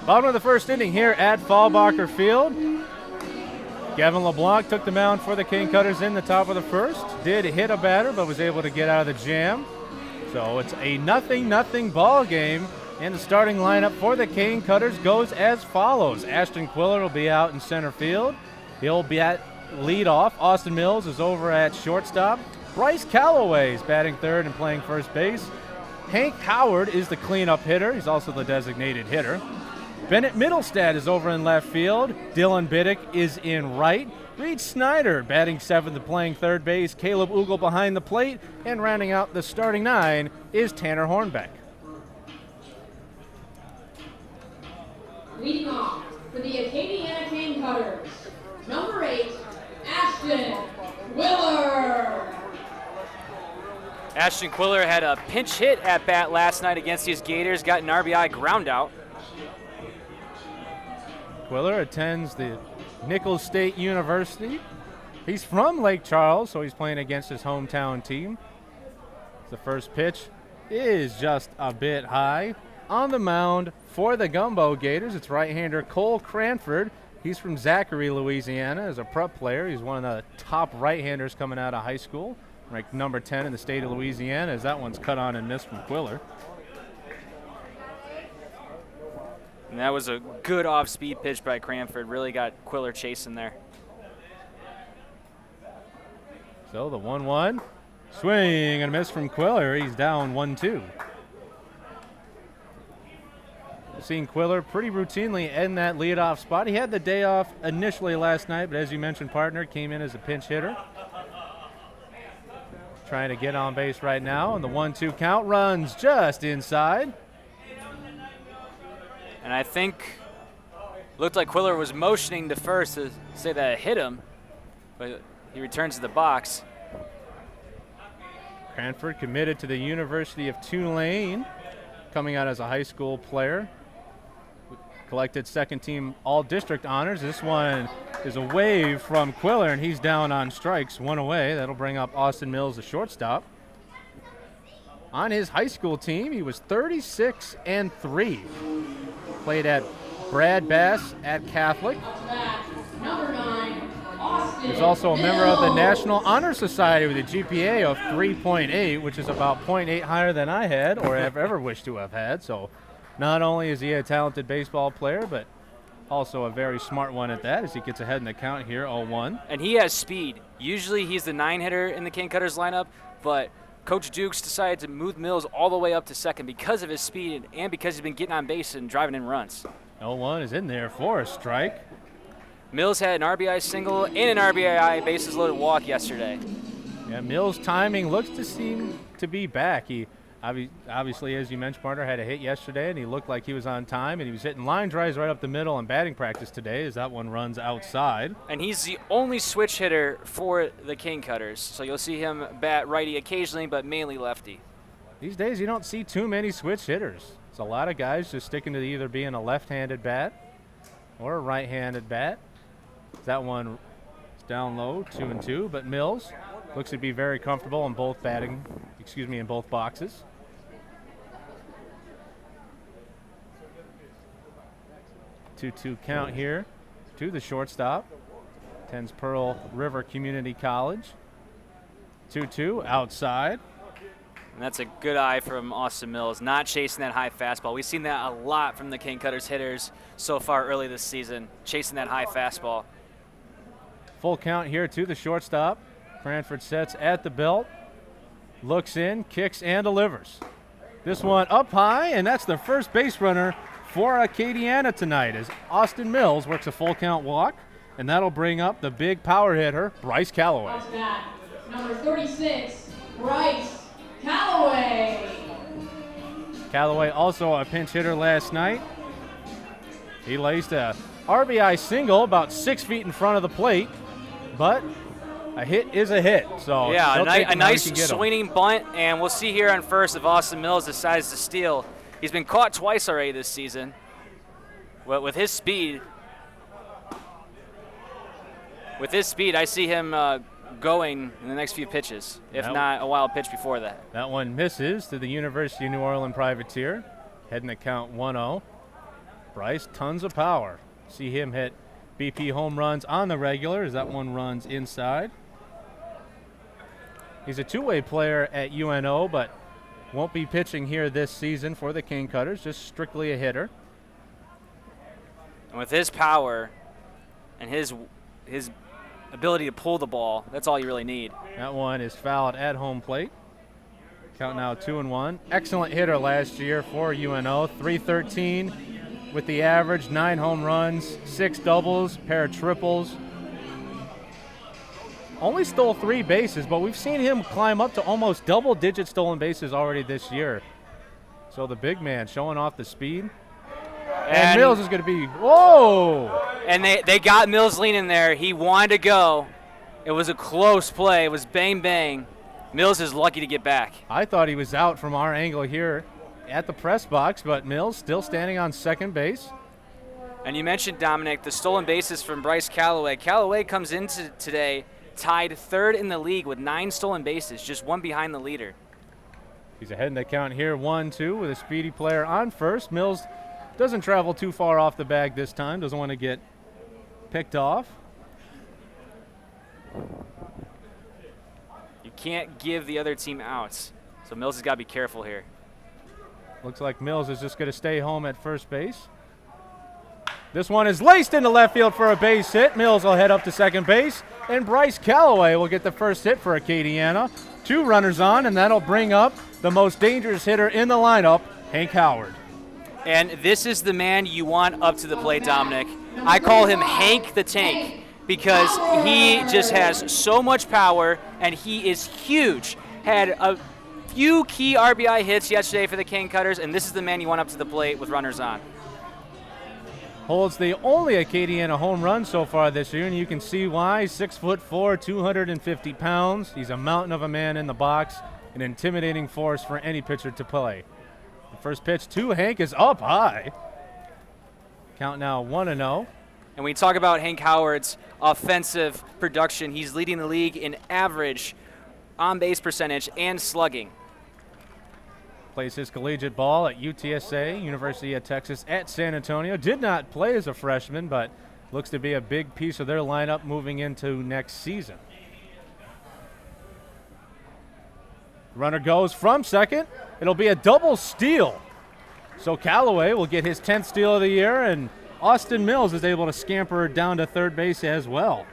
Bottom of the first inning here at Fallbacher Field. Gavin LeBlanc took the mound for the Cane Cutters in the top of the first. Did hit a batter, but was able to get out of the jam. So it's a 0-0 ball game. And the starting lineup for the Cane Cutters goes as follows. Ashton Quiller will be out in center field. He'll be at leadoff. Austin Mills is over at shortstop. Bryce Calloway is batting third and playing first base. Hank Howard is the cleanup hitter. He's also the designated hitter. Bennett Middlestad is over in left field. Dylan Biddick is in right. Reed Snyder batting seventh and playing third base. Caleb Ugle behind the plate. And rounding out the starting nine is Tanner Hornbeck. Leading off for the Acadiana Cane Cutters, number 8, Ashton Quiller. Ashton Quiller had a pinch hit at bat last night against these Gators, got an RBI ground out. Quiller attends the Nichols State University. He's from Lake Charles, so he's playing against his hometown team. The first pitch is just a bit high. On the mound for the Gumbeaux Gators, it's right-hander Cole Cranford. He's from Zachary, Louisiana, as a prep player. He's one of the top right-handers coming out of high school, ranked number 10 in the state of Louisiana, as that one's cut on and missed from Quiller. And that was a good off-speed pitch by Cranford. Really got Quiller chasing there. So the 1-1. Swing and a miss from Quiller. He's down 1-2. Seeing Quiller pretty routinely in that leadoff spot. He had the day off initially last night, but as you mentioned, partner, came in as a pinch hitter. Trying to get on base right now, and the 1-2 count runs just inside. And I think looked like Quiller was motioning to first to say that it hit him, but he returns to the box. Cranford committed to the University of Tulane, coming out as a high school player. Collected second team all-district honors. This one is a wave from Quiller, and he's down on strikes, one away. That'll bring up Austin Mills, the shortstop. On his high school team, he was 36-3. Played at Brad Bass at Catholic. Number 9, Austin He's also a member of the Mills. National Honor Society with a GPA of 3.8, which is about 0.8 higher than I had or have ever wished to have had. So not only is he a talented baseball player, but also a very smart one at that, as he gets ahead in the count here, 0-1. And he has speed. Usually he's the 9-hitter in the Cane Cutters lineup, but Coach Dukes decided to move Mills all the way up to second because of his speed and because he's been getting on base and driving in runs. 0-1 is in there for a strike. Mills had an RBI single and an RBI bases loaded walk yesterday. Yeah, Mills' timing looks to seem to be back. He obviously, as you mentioned, partner, had a hit yesterday, and he looked like he was on time, and he was hitting line drives right up the middle in batting practice today as that one runs outside. And he's the only switch hitter for the Cane Cutters, so you'll see him bat righty occasionally, but mainly lefty. These days, you don't see too many switch hitters. It's a lot of guys just sticking to either being a left-handed bat or a right-handed bat. That one is down low, 2-2, but Mills looks to be very comfortable in both in both boxes. 2-2 count here to the shortstop. Tens Pearl River Community College. 2-2 outside. And that's a good eye from Austin Mills, not chasing that high fastball. We've seen that a lot from the Cane Cutters hitters so far early this season, chasing that high fastball. Full count here to the shortstop. Cranford sets at the belt, looks in, kicks, and delivers. This one up high, and that's the first base runner for Acadiana tonight as Austin Mills works a full count walk, and that'll bring up the big power hitter, Bryce Calloway. Number 36, Bryce Calloway. Calloway also a pinch hitter last night. He laced a RBI single about 6 feet in front of the plate, but a hit is a hit. So yeah, a nice swinging bunt, and we'll see here on first if Austin Mills decides to steal. He's been caught twice already this season. Well, with his speed, I see him going in the next few pitches, if not a wild pitch before that. That one misses to the University of New Orleans Privateer, heading to count 1-0. Bryce, tons of power. See him hit BP home runs on the regular as that one runs inside. He's a two-way player at UNO, but won't be pitching here this season for the King Cutters, just strictly a hitter. And with his power and his ability to pull the ball, that's all you really need. That one is fouled at home plate. Count now 2-1. Excellent hitter last year for UNO. 313 with the average, 9 home runs, 6 doubles, pair of triples. Only stole 3 bases, but we've seen him climb up to almost double-digit stolen bases already this year. So the big man showing off the speed. And Mills is going to be, whoa! And they got Mills leaning there. He wanted to go. It was a close play. It was bang, bang. Mills is lucky to get back. I thought he was out from our angle here at the press box, but Mills still standing on second base. And you mentioned, Dominic, the stolen bases from Bryce Callaway. Callaway comes into today tied 3rd in the league with 9 stolen bases, just 1 behind the leader. He's ahead in the count here, 1-2 with a speedy player on first. Mills doesn't travel too far off the bag this time, doesn't want to get picked off. You can't give the other team outs, so Mills has got to be careful here. Looks like Mills is just going to stay home at first base. This one is laced into left field for a base hit. Mills will head up to second base, and Bryce Callaway will get the first hit for Acadiana. 2 runners on, and that'll bring up the most dangerous hitter in the lineup, Hank Howard. And this is the man you want up to the plate, Dominic. I call him Hank the Tank because he just has so much power, and he is huge. Had a few key RBI hits yesterday for the King Cutters, and this is the man you want up to the plate with runners on. Holds the only Acadiana home run so far this year, and you can see why. 6'4", 250 pounds. He's a mountain of a man in the box, an intimidating force for any pitcher to play. The first pitch to Hank is up high. Count now 1-0. And we talk about Hank Howard's offensive production. He's leading the league in average on-base percentage and slugging. Plays his collegiate ball at UTSA, University of Texas at San Antonio. Did not play as a freshman, but looks to be a big piece of their lineup moving into next season. Runner goes from second. It'll be a double steal. So Callaway will get his 10th steal of the year, and Austin Mills is able to scamper down to third base as well.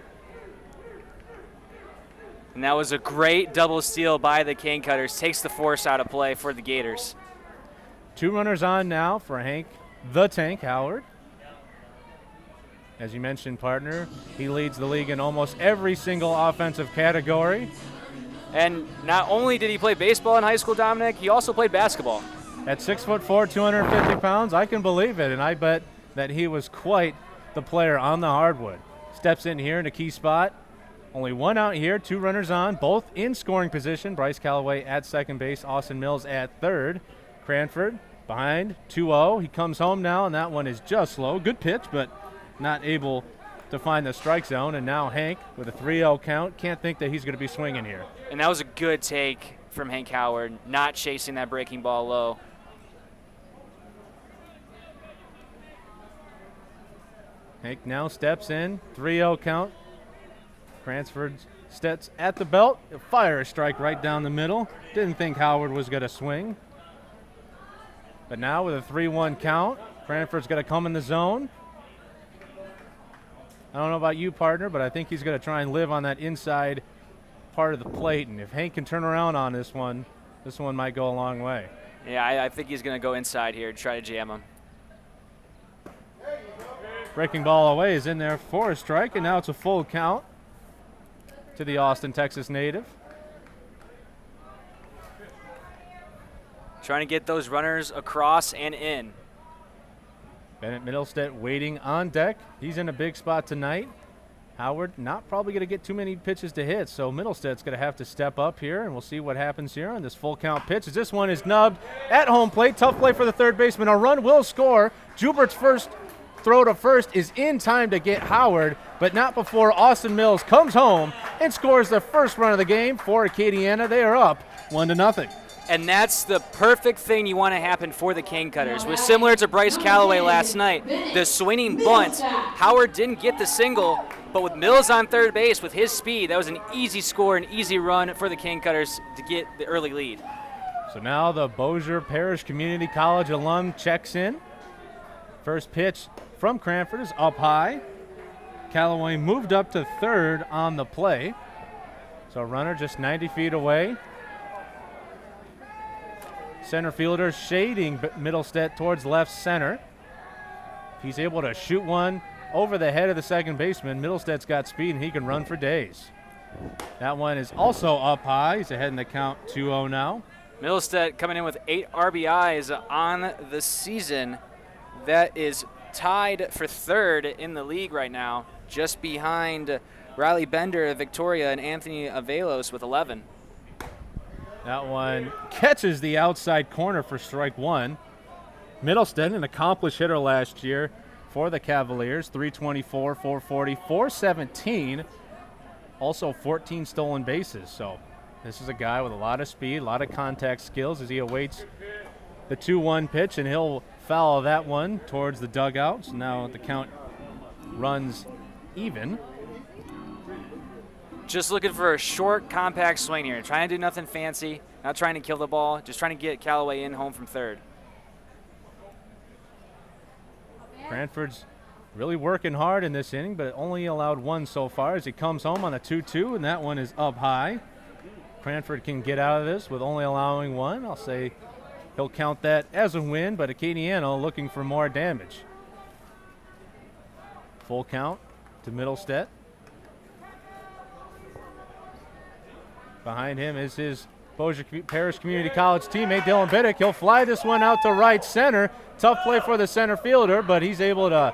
And that was a great double steal by the King Cutters. Takes the force out of play for the Gators. 2 runners on now for Hank the Tank Howard. As you mentioned, partner, he leads the league in almost every single offensive category. And not only did he play baseball in high school, Dominic, he also played basketball. At 6'4", 250 pounds, I can believe it, and I bet that he was quite the player on the hardwood. Steps in here in a key spot. Only 1 out here, 2 runners on, both in scoring position. Bryce Callaway at second base, Austin Mills at third. Cranford behind, 2-0. He comes home now, and that one is just low. Good pitch, but not able to find the strike zone. And now Hank with a 3-0 count. Can't think that he's going to be swinging here. And that was a good take from Hank Howard, not chasing that breaking ball low. Hank now steps in, 3-0 count. Cransford steps at the belt. He'll fire a strike right down the middle. Didn't think Howard was going to swing. But now with a 3-1 count, Cranford's going to come in the zone. I don't know about you, partner, but I think he's going to try and live on that inside part of the plate. And if Hank can turn around on this one might go a long way. Yeah, I think he's going to go inside here and try to jam him. Breaking ball away is in there for a strike, and now it's a full count to the Austin, Texas native. Trying to get those runners across and in. Bennett Middlestead waiting on deck. He's in a big spot tonight. Howard not probably going to get too many pitches to hit, so Middlestead's going to have to step up here, and we'll see what happens here on this full count pitch. As this one is nubbed at home plate. Tough play for the third baseman. A run will score. Jubert's first throw to first is in time to get Howard, but not before Austin Mills comes home and scores the first run of the game for Acadiana. They are up 1-0. And that's the perfect thing you want to happen for the Cane Cutters. It was similar to Bryce Calloway last night. The swinging bunt, Howard didn't get the single, but with Mills on third base, with his speed, that was an easy score, an easy run for the Cane Cutters to get the early lead. So now the Bossier Parish Community College alum checks in. First pitch from Cranford is up high. Callaway moved up to third on the play. So runner just 90 feet away. Center fielder shading Middlestead towards left center. If he's able to shoot one over the head of the second baseman, Middlestead's got speed and he can run for days. That one is also up high. He's ahead in the count 2-0 now. Middlestead coming in with 8 RBIs on the season. That is tied for third in the league right now, just behind Riley Bender, Victoria, and Anthony Avelos with 11. That one catches the outside corner for strike one. Middlestead, an accomplished hitter last year for the Cavaliers, 324, 440, 417, also 14 stolen bases. So this is a guy with a lot of speed, a lot of contact skills as he awaits the 2-1 pitch, and he'll foul that one towards the dugout. So now the count runs even. Just looking for a short, compact swing here. Trying to do nothing fancy, not trying to kill the ball, just trying to get Callaway in home from third. Cranford's really working hard in this inning, but only allowed one so far as he comes home on a 2-2, and that one is up high. Cranford can get out of this with only allowing one. I'll say he'll count that as a win, but Acadiana looking for more damage. Full count to Middlestead. Behind him is his Bossier Parish Community College teammate, Dylan Biddick. He'll fly this one out to right center. Tough play for the center fielder, but he's able to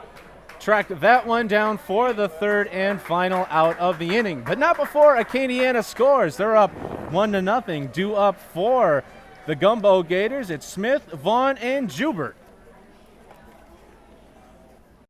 track that one down for the third and final out of the inning. But not before Acadiana scores. They're up 1-0, due up for the Gumbeaux Gators. It's Smith, Vaughn, and Jubert.